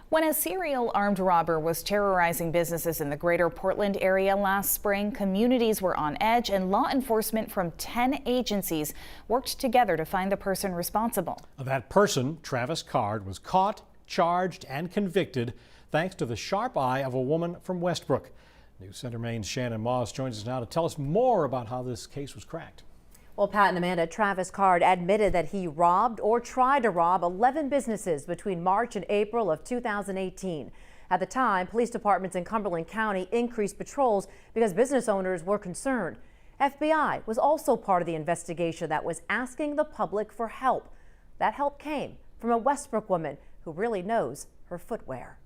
When a serial armed robber was terrorizing businesses in the greater Portland area last spring, communities were on edge and law enforcement from 10 agencies worked together to find the person responsible. That person, Travis Card, was caught, charged, and convicted thanks to the sharp eye of a woman from Westbrook. News Center Maine's Shannon Moss joins us now to tell us more about how this case was cracked. Well, Pat and Amanda, Travis Card admitted that he robbed or tried to rob 11 businesses between March and April of 2018. At the time, police departments in Cumberland County increased patrols because business owners were concerned. FBI was also part of the investigation that was asking the public for help. That help came from a Westbrook woman who really knows her footwear.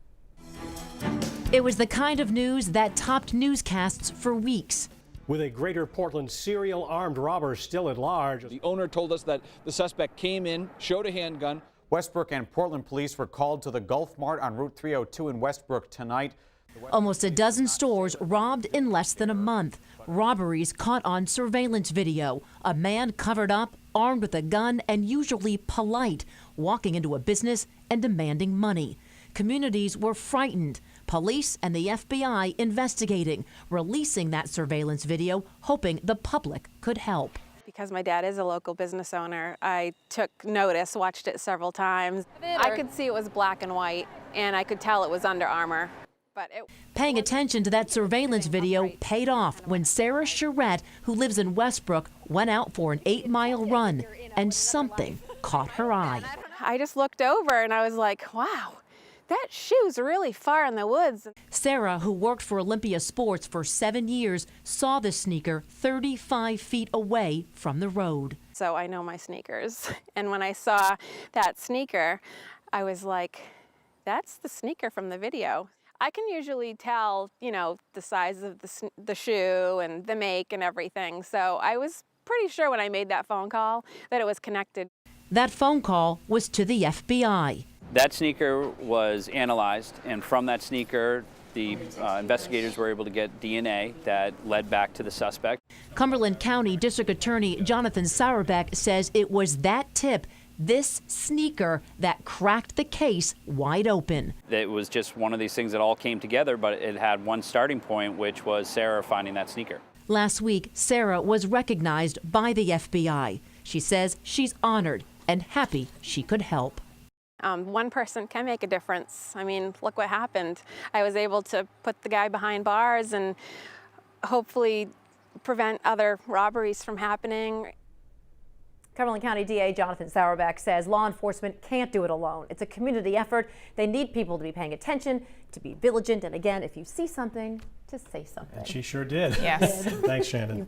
It was the kind of news that topped newscasts for weeks. With a greater Portland serial armed robber still at large. The owner told us that the suspect came in, showed a handgun. Westbrook and Portland police were called to the Gulf Mart on Route 302 in Westbrook tonight. Almost a dozen stores robbed in less than a month. Robberies caught on surveillance video. A man covered up, armed with a gun and usually polite, walking into a business and demanding money. Communities were frightened. Police and the FBI investigating, releasing that surveillance video, hoping the public could help. Because my dad is a local business owner, I took notice, watched it several times. I could see it was black and white, and I could tell it was Under Armour. Paying attention to that surveillance video paid off when Sarah Charette, who lives in Westbrook, went out for an 8-mile run, and something caught her eye. I just looked over and I was like, wow. That shoe's really far in the woods. Sarah, who worked for Olympia Sports for 7 years, saw the sneaker 35 feet away from the road. So I know my sneakers. And when I saw that sneaker, I was like, that's the sneaker from the video. I can usually tell, the size of the shoe and the make and everything. So I was pretty sure when I made that phone call that it was connected. That phone call was to the FBI. That sneaker was analyzed, and from that sneaker, the investigators were able to get DNA that led back to the suspect. Cumberland County District Attorney Jonathan Sauerbeck says it was that tip, this sneaker, that cracked the case wide open. It was just one of these things that all came together, but it had one starting point, which was Sarah finding that sneaker. Last week, Sarah was recognized by the FBI. She says she's honored and happy she could help. One person can make a difference. I mean, look what happened. I was able to put the guy behind bars and hopefully prevent other robberies from happening. Cumberland County DA Jonathan Sauerbeck says law enforcement can't do it alone. It's a community effort. They need people to be paying attention, to be vigilant, and again, if you see something, to say something. And she sure did. Yes. Thanks, Shannon.